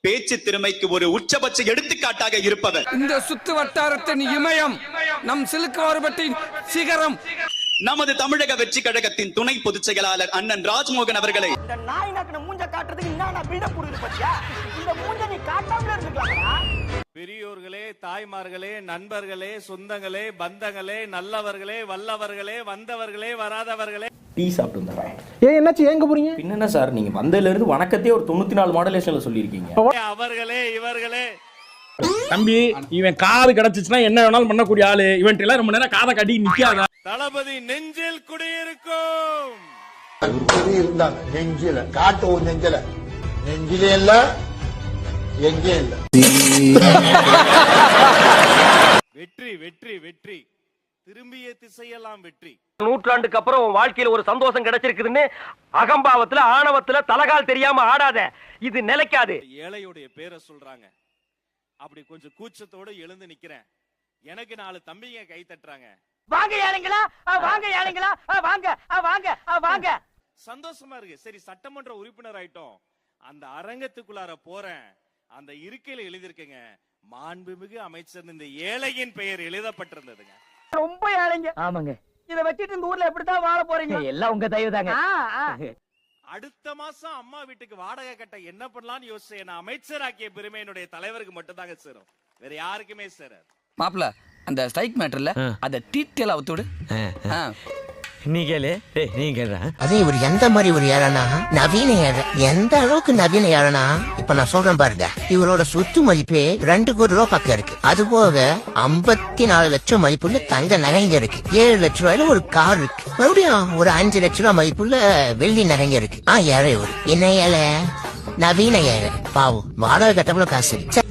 பேச்சு திறமைக்கு ஒரு உச்சபட்ச எடுத்துக்காட்டாக இருப்பவர். இந்த சுத்து வட்டாரத்தின் இமயம் நம் சிலுக்குவார்பட்டின் சிகரம் நமது தமிழக வெற்றி கழகத்தின் துணை பொதுச் செயலாளர் அண்ணன் ராஜ்மோகன் அவர்களை பெரியோர்களே, தாய்மார்களே, நண்பர்களே, சொந்தங்களே, பந்தங்களே, நல்லவர்களே, வல்லவர்களே, வந்தவர்களே, வராதவர்களே, டீ சாப்பிட்டு வந்துடுறேன். ஏன் என்னாச்சு? எங்க போறீங்க? பின்ன சார், நீங்க வந்ததுல இருந்து வணக்கத்தையே ஒரு 94 மாடுலேஷன்ல சொல்லியிருக்கீங்க. அவர்களே இவர்களே. தம்பி, இவன் காது கிடைச்சிச்சுன்னா என்ன வேணாலும் பண்ணக்கூடிய ஆளு. இவன் எல்லாம் ரொம்ப நேரம் காதை கட்டி நிக்காத. தளபதி நெஞ்சில் குடியிருக்கும். இருந்தாங்க நெஞ்சில, காட்டு நெஞ்சில, நெஞ்சிலே இல்ல, எங்கே இல்ல. வெற்றி வெற்றி வெற்றி, திரும்பிய திசையெல்லாம் வெற்றி. நூற்றாண்டுக்கு அப்புறம் உன் வாழ்க்கையில ஒரு சந்தோஷம் கிடைச்சிருக்குதுன்னு அகம்பாவத்துல ஆணவத்துல தலகால் தெரியாம ஆடாத. இது நிலைக்காது. ஏழையுடைய பேரை சொல்றாங்க. அப்படி கொஞ்சம் கூச்சத்தோட எழுந்து நிக்கிறேன். எனக்கு 4 தம்பிங்க கை தட்டுறாங்க. வாங்க ஏழைங்களா, வாங்க ஏழைங்களா, வாங்க வாங்க வாங்க. சந்தோஷமா இருக்கு. சரி, சட்டமன்ற உறுப்பினர் ஆயிட்டோம். அந்த அரங்கத்துக்குள்ளார போறேன். அந்த இருக்கையில எழுதிருக்கேங்க, மாண்புமிகு அமைச்சர் இந்த ஏழையின் பெயர் எழுதப்பட்டிருந்ததுங்க. ரொம்ப ஏழைங்க. ஆமாங்க. இத வச்சிட்டு இந்த ஊர்ல எப்படிதான் வாழ போறீங்க? எல்லாம் உங்க தயவு தாங்க. அடுத்த மாசம் அம்மா வீட்டுக்கு வாடகை கட்ட என்ன பண்ணலாம்னு யோசிச்சு என்ன அமைச்சராக்கிய பெருமை என்னுடைய தலைவருக்கு மட்டும் தாங்க சேரும், வேற யாருக்குமே சேராது. மாப்ள, அந்த ஸ்ட்ரைக் மேட்டர்ல அத டீட்டெயில் அவுத்துடு. நீ கேளு. நீ கேளு. அதே இவர் எந்த மாதிரி ஒரு ஏழனா, நவீன ஏழை. எந்த அளவுக்கு நவீன ஏழனா, இப்ப நான் சொல்றேன் பாருங்க. இவரோட சொத்து மதிப்பே 2 கோடி ரூபாய் பக்கம் இருக்கு. அது போக 54 லட்சம் மதிப்புள்ள தங்க நகைங்க இருக்கு. 7 லட்ச ரூபாயில ஒரு கார் இருக்கு. மறுபடியும் ஒரு 5 லட்ச ரூபாய் மதிப்புள்ள வெள்ளி நகைங்க இருக்கு. ஏழை ஒரு என்ன ஏழை, நவீன ஏழை. பாவம், வாடகை கட்டப்பட காசு இருக்கு.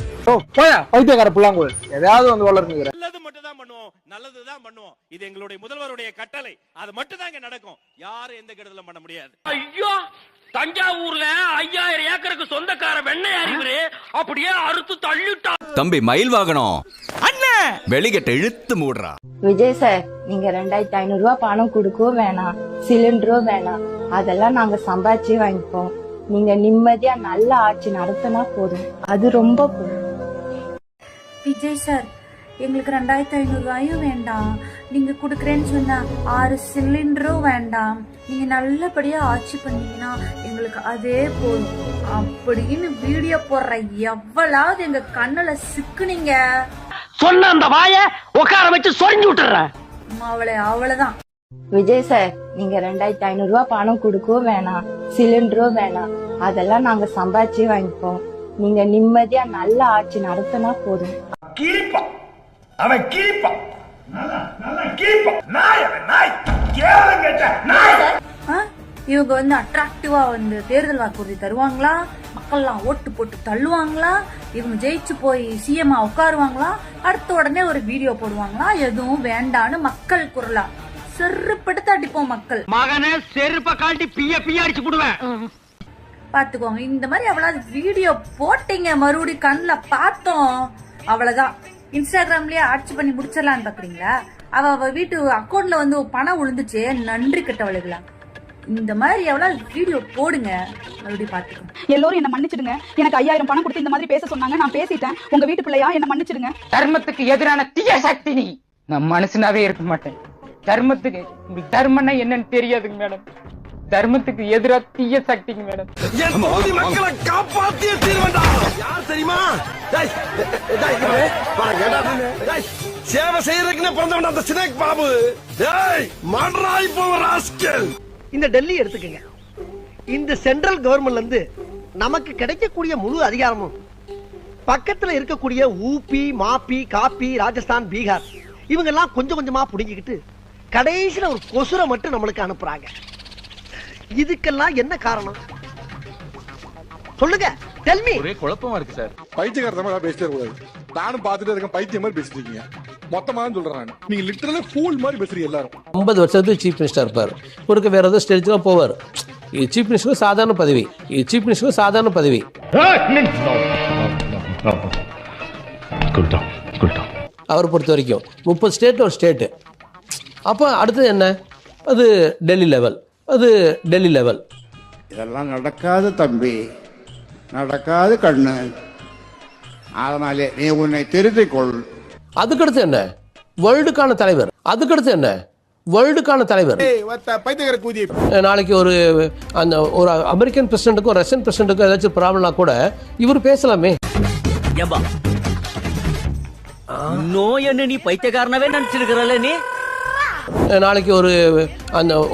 போயா பைத்தியக்கார புள்ளாங்க, ஏதாவது வந்து வளர்ந்துங்கிற. நல்லது மட்டும் தான் பண்ணுவோம், நல்லதுதான் பண்ணுவோம். இது எங்களுடைய முதல்வருடைய கட்டளை. அது மட்டும் தாங்க நடக்கும். யாரும் எந்த கெடுதலும் பண்ண முடியாது. ஐயோ, தஞ்சாவூர்ல 5000 ஏக்கருக்கு சொந்தக்கார வெண்ணையார் இவரு. அப்படியே அறுத்து தள்ளிட்டா. தம்பி, மயில் வாகனம் அண்ணே வெளிகட்ட இழுத்து மூடுறா. விஜய் சார், நீங்க 2500 ரூபாய் பணம் கொடுக்கவும் வேணாம், சிலிண்டரும் வேணாம். அதெல்லாம் நாங்க சம்பாதிச்சு வாங்கிப்போம். நீங்க நிம்மதியா நல்ல ஆட்சி நடத்தினா போதும், அது ரொம்ப போதும். விஜய் சார், எங்களுக்கு 2500 ரூபாயும் வேண்டாம். நீங்க குடுக்கறேன்னு சொன்னா 6 சிலிண்டரும் வேண்டாம். நீங்க நல்லபடியா ஆட்சி பண்ணீங்கன்னா எங்களுக்கு அதே போதும் அப்படின்னு வீடியோ போடுற எவ்வளவு எங்க கண்ணுல சிக்குனீங்க. சொன்ன அந்த வாய உட்கார வச்சு சொரிஞ்சு விட்டுறேன். அவ்வளவுதான். விஜய் சார், நீங்க 2500 ரூபாய் பணம் கொடுக்கவும் வேணாம், சிலிண்டரும் வேணாம். அதெல்லாம் நாங்க சம்பாதிச்சு வாங்கிப்போம். நீங்க நிம்மதியா நல்ல ஆட்சி நடத்தினா போதும். அவன் கீப்பா, நல்லா கீப்பா, நாய் அவன், நாய் கேளுங்க நாய். இவங்க வந்து அட்ராக்டிவா வந்து தேர்தல் வாக்குறுதி தருவாங்களா, மக்கள்லாம் ஓட்டு போட்டு தள்ளுவாங்களா, இவங்க ஜெயிச்சு போய் சிஎம் உட்காருவாங்களா, அடுத்த உடனே ஒரு வீடியோ போடுவாங்களா, எதுவும் வேண்டான்னு மக்கள் குரலா செருப்படுத்த அடிப்போம். மக்கள் மகனே செருப்ப காட்டி பிய அடிச்சு போடுவேன். பாத்துக்கோங்க, இந்த மாதிரி அவ்வளவு வீடியோ போட்டீங்க, மறுபடியும் கண்ணுல பார்த்தோம், அவ்வளவுதான். இன்ஸ்டாகிராம்லயே ஆட்சி பண்ணி முடிச்சிடலான்னு பாக்குறீங்களா? அவ வீட்டு அக்கௌண்ட்ல வந்து பணம் விழுந்துச்சு, நன்றி கட்டவளுகளா. இந்த மாதிரி எவ்வளவு வீடியோ போடுங்க, மறுபடியும் பாத்துக்கோங்க. எல்லோரும் என்ன மன்னிச்சிடுங்க. எனக்கு 5000 பணம் கொடுத்து இந்த மாதிரி பேச சொன்னாங்க, நான் பேசிட்டேன். உங்க வீட்டு பிள்ளையா, என்ன மன்னிச்சிடுங்க. தர்மத்துக்கு எதிரான தீய சக்தி நீ. நான் மனுஷனாவே இருக்க மாட்டேன். தர்மத்துக்கு, உங்களுக்கு தர்மம்னா என்னன்னு தெரியாதுங்க மேடம். தர்மத்துக்கு எதிரா தீய சக்திங்க மேடம். என் தொகுதி மக்களை காப்பாத்திய தீர்வண்டா. யார் தெரியுமா? சேவை செய்யறதுக்குன்னு பிறந்தவன் அந்த சினேக் பாபு. மன்றாய் போவ ராஸ்கல். இந்த டெல்லி எடுத்துக்கங்க. இந்த சென்ட்ரல் கவர்மெண்ட்ல இருந்து நமக்கு கிடைக்கக்கூடிய முழு அதிகாரமும் பக்கத்துல இருக்கக்கூடிய ஊபி, மாப்பி, காப்பி, ராஜஸ்தான், பீகார் இவங்க எல்லாம் கொஞ்சம் கொஞ்சமா புடிங்கிக்கிட்டு கடைசியில ஒரு கொசுரை மட்டும் நம்மளுக்கு அனுப்புறாங்க. இதுக்கெல்லாம் என்ன காரணம் சொல்லுங்க? Tell me. ஒரே குழப்பமா இருக்கு சார். பைத்தியக்காரத்தமா பேசிட்டே கூடாது. நானும் பாத்துட்டே இருக்கேன், பைத்தியம் மாதிரி பேசிட்டு இருக்கீங்க. மொத்தமா சொல்றேன் நான். நீங்க லிட்டரலா ஃபூல் மாதிரி பேசுறீங்க எல்லாரும். 50 வருஷத்துக்கு சீஃப் மினிஸ்டர் இருப்பார். ஒருக்கு வேற ஏதோ ஸ்டேஜ்லாம் போவார். சீஃப் மினிஸ்டர் சாதாரண பதவி. சீஃப் மினிஸ்டர் சாதாரண பதவி. அவரை பொறுத்த வரைக்கும் 30 ஸ்டேட் ஒரு ஸ்டேட்டு. அப்போ அடுத்தது என்ன? அது டெல்லி லெவல். அது டெல்லி லெவல். இதெல்லாம் நடக்காது தம்பி. நடக்காது கண்ணு. அதனாலே நீ உன்னை திருத்திக் கொள். அதுக்கடுத்து என்ன? வேர்ல்டுக்கான தலைவர். அதுக்கடுத்து என்ன? வேர்ல்டுக்கான தலைவர். பைத்தியக்கார கூதி. நாளைக்கு ஒரு அமெரிக்கன் பிரசிடென்ட்டுக்கும் ரஷ்யன் பிரசிடென்ட்டுக்கும் ஏதாச்சும் ப்ராப்ளம்னா கூட இவர் பேசலாமே. நோய் என்ன நீ பைத்தியக்காரனவே நினைச்சிருக்கிறல்ல நீ. நாளைக்கு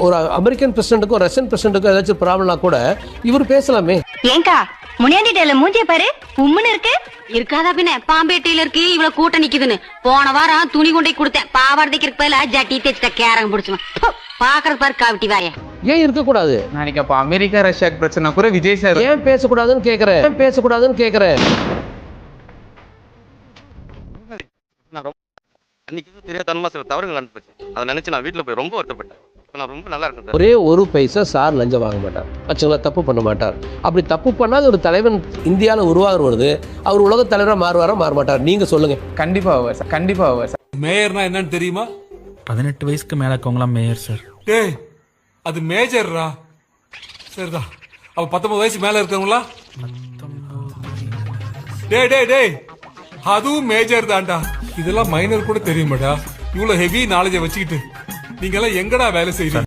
ஒரு அமெரிக்கன் பிரசிடென்ட்டுக்கும் ரஷ்யன் பிரசிடென்ட்டுக்கும் ஏதாச்சும் ப்ராப்ளம்னா கூட இவர் பேசலாமே. ஏங்கா முனியாண்டி டேல மூஞ்சிய பாரு உம்முன்னு இருக்கு. இருக்காதா பின்ன பாம்பேட்டையில இருக்கு இவ்வளவு கூட்டம் நிக்குதுன்னு. போன வாரம் துணி கொண்டை கொடுத்தேன். பாவாடைக்கு பதிலா ஜட்டி தேய்ச்சிட்ட கேரங்க பிடிச்சுவேன். பாக்குறது பாரு காவிட்டி வாய. ஏன் இருக்கக்கூடாது? நாளைக்கு அப்ப அமெரிக்கா ரஷ்யாக்கு பிரச்சனை கூட விஜய் சார் ஏன் பேசக்கூடாதுன்னு கேக்குறேன். தெரியாதனமா சில தவறுகள் நடந்துச்சு. அதை நினைச்சு நான் வீட்டுல போய் ரொம்ப வருத்தப்பட்டேன். நான் ரொம்ப நல்லா இருக்கேன். ஒரே ஒரு பைசா சார் லஞ்சம் வாங்க மாட்டார். ஆக்சுவலா தப்பு பண்ண மாட்டார். அப்படி தப்பு பண்ணாத ஒரு தலைவன் இந்தியாவில் உருவாகிறது அவர் உலக தலைவராக மாறுவாரா மாற மாட்டார்? நீங்க சொல்லுங்க. கண்டிப்பா சார். மேயர்னா என்னன்னு தெரியுமா? 18 வயசுக்கு மேல இருக்கவங்களாம் மேயர் சார். டேய் அது மேஜர்ரா. சரிதான். அப்ப 19 வயசு மேல இருக்கவங்களா? டேய் அதுவும் மேஜர் தான்டா. இதெல்லாம் மைனர் கூட தெரியுமாடா. இவ்வளவு ஹெவி நாலேஜ வச்சுக்கிட்டு நீங்க எல்லாம் எங்கடா வேலை செய்றீங்க?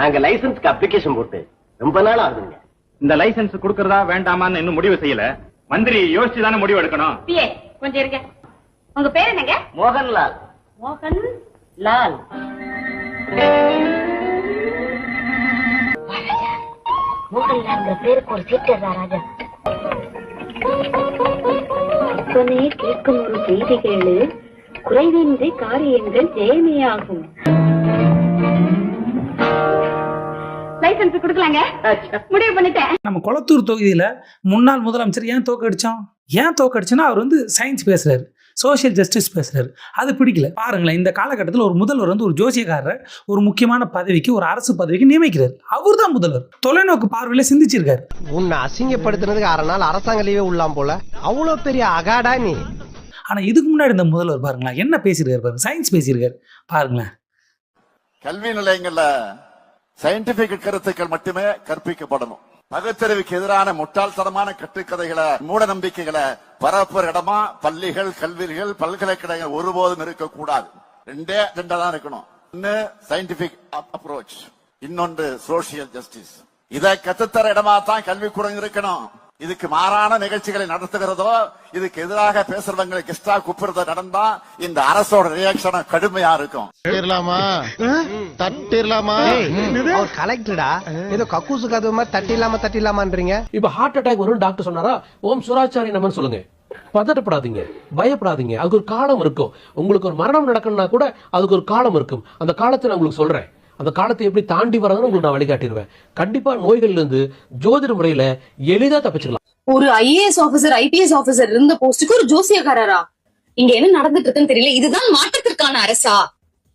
நாங்க லைசன்ஸ்க்கு அப்ளிகேஷன் போட்டு ரொம்ப நாள் ஆகுதுங்க. இந்த லைசன்ஸ் கொடுக்கறதா வேண்டாமான்னு இன்னும் முடிவு செய்யல. மந்திரி யோசிச்சு தானே முடிவு எடுக்கணும். கொஞ்சம் இருங்க. உங்க பேர் என்னங்க? மோகன்லால். மோகன்லால். மோகன்லால் பேருக்கு ஒரு சீட்டு ராஜா. கேட்கும் ஒரு செய்தி கேளு. குறைவின்றி காரியங்கள் ஜெயமையாகும். லைசன்ஸ் கொடுக்கலாங்க. முடிவு பண்ணிட்டேன். நம்ம கொளத்தூர் தொகுதியில முன்னாள் முதலமைச்சர் ஏன் தோக்கடிச்சோன்னா அவர் சயின்ஸ் பேசுறாரு, சோசியல் ஜஸ்டிஸ் பேசுறாரு. அது பிடிக்கல. பாருங்களேன், இந்த காலகட்டத்தில் ஒரு முதல்வர் ஒரு ஜோசியக்காரர் ஒரு முக்கியமான பதவிக்கு, ஒரு அரசு பதவிக்கு நியமிக்கிறார். அவர் தான் முதல்வர். தொலைநோக்கு பார்வையில சிந்திச்சிருக்காரு. உன்னை அசிங்கப்படுத்தினதுக்கு 6 நாள் அரசாங்க லீவே உள்ளாம் போல. அவ்வளவு பெரிய அகாடா நீ. ஆனா இதுக்கு முன்னாடி இந்த முதல்வர் பாருங்களேன் என்ன பேசியிருக்காரு பாருங்க. சயின்ஸ் பேசியிருக்காரு பாருங்களேன். கல்வி நிலையங்கள்ல சயின்டிபிக் கருத்துக்கள் மட்டுமே கற்பிக்கப்படணும். பகுத்தறிவுக்கு எதிரான முட்டாள்தனமான கட்டுக்கதைகளை, மூட நம்பிக்கைகளை பரப்புற இடமா பள்ளிகள், கல்விகள், பல்கலைக்கழகங்கள் ஒருபோதும் இருக்கக்கூடாது. ரெண்டே தான் இருக்கணும். ஒன்னு சயின்டிபிக் அப்ரோச், இன்னொன்று சோசியல் ஜஸ்டிஸ். இதை கத்துத்தர இடமா தான் கல்விக்கூடம் இருக்கணும். இதுக்கு மாறான நிகழ்ச்சிகளை நடத்துகிறதோ, இதுக்கு எதிராக பேசுறவங்களை கிஸ்டா கூப்பிடுறதோ நடந்தா இந்த அரசோட ரியாக்ஷன் கடுமையா இருக்கும். கலெக்டரா ஏதோ கக்கூசு கதவு மாதிரி தட்டிலாமான்றீங்க. இப்ப ஹார்ட் அட்டாக் வரும் டாக்டர் சொன்னாரா, ஓம் சுராச்சாரி நமன் சொல்லுங்க. பதட்டப்படாதீங்க, பயப்படாதீங்க. அதுக்கு ஒரு காலம் இருக்கும். உங்களுக்கு ஒரு மரணம் நடக்கணும்னா கூட அதுக்கு ஒரு காலம் இருக்கும். அந்த காலத்தை நான் உங்களுக்கு சொல்றேன். அந்த காலத்தை எப்படி தாண்டி வரதுன்னு உங்களுக்கு நான் வழிகாட்டிடுவேன். கண்டிப்பா நோய்கள்ல இருந்து ஜோதிட முறையில எளிதா தப்பிச்சுக்கலாம். ஒரு IAS ஆபீசர், IPS ஆபீசர் இருந்த போஸ்டுக்கு ஒரு ஜோசியக்காரரா? இங்க என்ன நடந்துட்டு இருக்குன்னு தெரியல. இதுதான் மாற்றத்திற்கான அரசா?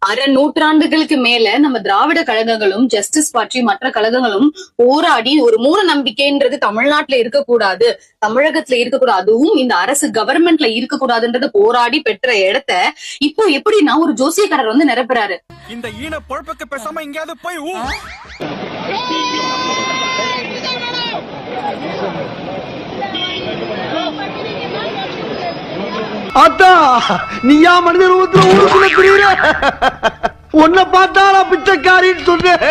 1/2 நூற்றாண்டுகளுக்கு மேல நம்ம திராவிட கழகங்களும் ஜஸ்டிஸ் பார்ட்டி மற்ற கழகங்களும் போராடி ஒரு மூட நம்பிக்கைன்றது தமிழ்நாட்டுல இருக்கக்கூடாது, தமிழகத்துல இருக்கக்கூடாது, அதுவும் இந்த அரசு கவர்மெண்ட்ல இருக்கக்கூடாதுன்றது போராடி பெற்ற இடத்த இப்போ எப்படின்னா ஒரு ஜோசியக்காரர் நிரப்புறாரு. இந்த ஈன பொழப்புக்கு பேசாம எங்கேயாவது போய் அத்தா நீயா மனித ரூபத்துல ஊருக்குள்ள புரியுற? உன்னை பார்த்தாலா பிச்சைக்காரின்னு சொன்னேன்.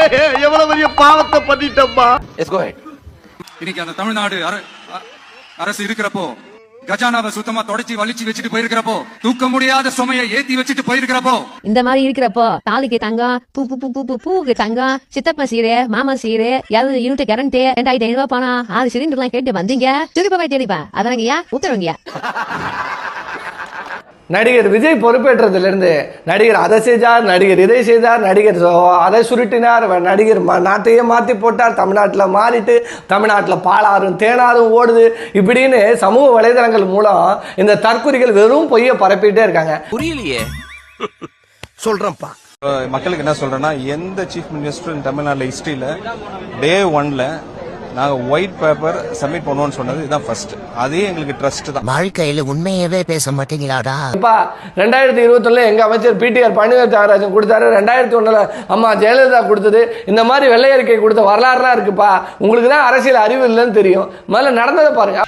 எவ்வளவு பெரிய பாவத்தை பண்ணிட்டப்பா. இன்னைக்கு அந்த தமிழ்நாடு அரசு இருக்கிறப்போ, கஜானாவை சுத்தமா தொடச்சி வலிச்சு வச்சுட்டு போயிருக்கிறப்போ, தூக்க முடியாத சுமையை ஏத்தி வச்சுட்டு போயிருக்கிறப்போ, இந்த மாதிரி இருக்கிறப்போ தாலிக்கு தங்கம், பூக்கு தங்கம், சித்தப்பா சீரை, மாமா சீரை, யூனிட் கரண்ட் 2500 ரூபாய் பணம், 6 சிலிண்டர் எல்லாம் கேட்டு வந்தீங்க. திருப்பி போய் தேடிப்பா. அதனாங்கய்யா உத்தரவுங்கய்யா. நடிகர் விஜய் பொறுப்பேற்றதுல இருந்து நடிகர் அதை செய்தார், நடிகர் இதை செய்தார், நடிகர் அதை சுருட்டினார், நடிகர் நாட்டையே மாற்றி போட்டார், தமிழ்நாட்டில் மாறிட்டு தமிழ்நாட்டில் பாலாறும் தேனாரும் ஓடுது இப்படின்னு சமூக வலைதளங்கள் மூலம் இந்த தற்குறிகள் வெறும் பொய்யை பரப்பிட்டே இருக்காங்க. புரியலையே. சொல்றேன்ப்பா. மக்களுக்கு என்ன சொல்றேன்னா, எந்த சீஃப் மினிஸ்டர் தமிழ்நாட்டில் ஹிஸ்டரியில Day 1 நாங்க ஒயிட் பேப்பர் சப்மிட் பண்ணுவோம்னு சொன்னது இதுதான் ஃபர்ஸ்ட். அதே எங்களுக்கு ட்ரஸ்ட் தான். வாழ்க்கையில உண்மையவே பேச மாட்டீங்களாடா? 2021 எங்க அமைச்சர் பிடிஆர் பழனிவேல் தியாகராஜன் கொடுத்தாரு. 2001 அம்மா ஜெயலலிதா கொடுத்தது. இந்த மாதிரி வெள்ளை அறிக்கை கொடுத்த வரலாறுலாம் இருக்குப்பா. உங்களுக்கு தான் அரசியல் அறிவு இல்லைன்னு தெரியும். முதல்ல நடந்ததை பாருங்க.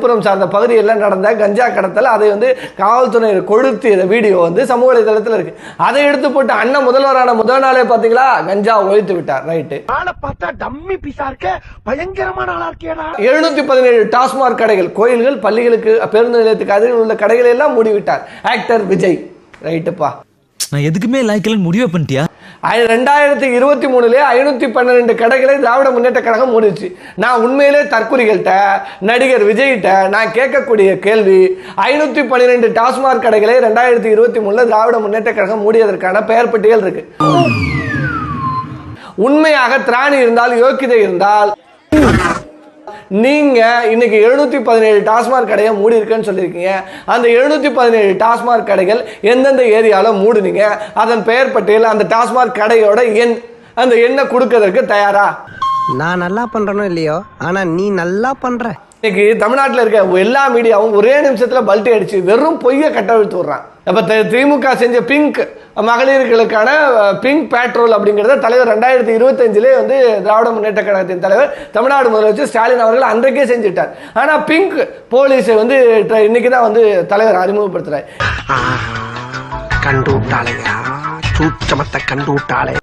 புறம் சார்ந்த பகுதியில் நடந்த கஞ்சா கடத்தல், அதை காவல்துறையினர் கொளுத்திய வீடியோ சமூக வலைதளத்தில் இருக்கு. அதை எடுத்து போட்டு அண்ணன் முதல்வரான முதல் நாளே பாத்தீங்களா கஞ்சா ஒழித்து விட்டார். ரைட்டு, பார்த்தா டம்மி பீஸா இருக்க, பயங்கரமான ஆளா இருக்கேடா. 717 டாஸ்மாக் கடைகள், கோயில்கள், பள்ளிகளுக்கு, பேருந்து நிலையத்துக்கு அருகில் உள்ள கடைகளை எல்லாம் மூடிவிட்டார் ஆக்டர் விஜய். ரைட்டுப்பா, நான் எதுக்குமே லாய்க்கலன்னு முடிவே பண்ணிட்டியா? 2023 512 கடைகளை திராவிட முன்னேற்ற கழகம் மூடிச்சு. நான் உண்மையிலே தற்குறிகள்கிட்ட, நடிகர் விஜய்கிட்ட நான் கேட்கக்கூடிய கேள்வி, 512 டாஸ்மாக் கடைகளை 2023 திராவிட முன்னேற்ற கழகம் மூடியதற்கான பெயர் பட்டியல் இருக்கு. உண்மையாக திராணி இருந்தால், யோக்கியதை இருந்தால், நீங்க இன்னைக்கு 717 டாஸ்மாக் கடையை மூடி இருக்குன்னு சொல்லியிருக்கீங்க. அந்த 717 டாஸ்மாக் கடைகள் எந்தெந்த ஏரியாவில் மூடுனீங்க, அதன் பெயர் பட்டியல், அந்த டாஸ்மாக் கடையோட எண், அந்த எண்ணை கொடுக்கறதுக்கு தயாரா? நான் நல்லா பண்றனோ இல்லையோ, ஆனா நீ நல்லா பண்ற. இன்னைக்கு தமிழ்நாட்டில் இருக்க எல்லா மீடியாவும் ஒரே நிமிஷத்தில் பல்ட்டி அடிச்சு வெறும் பொய்யை கட்டவிழ்த்து விடுறான். இப்போ திமுக செஞ்ச பிங்க் மகளிர்களுக்கான பிங்க் பேட்ரோல் அப்படிங்கிறத தலைவர் 2025 திராவிட முன்னேற்ற கழகத்தின் தலைவர் தமிழ்நாடு முதலமைச்சர் ஸ்டாலின் அவர்கள் அன்றைக்கே செஞ்சுட்டார். ஆனால் பிங்க் போலீஸை இன்னைக்கு தான் தலைவர் அறிமுகப்படுத்துறாரு. கண்டு விட்டாளையா, சூச்சமத்தை கண்டு விட்டாளே.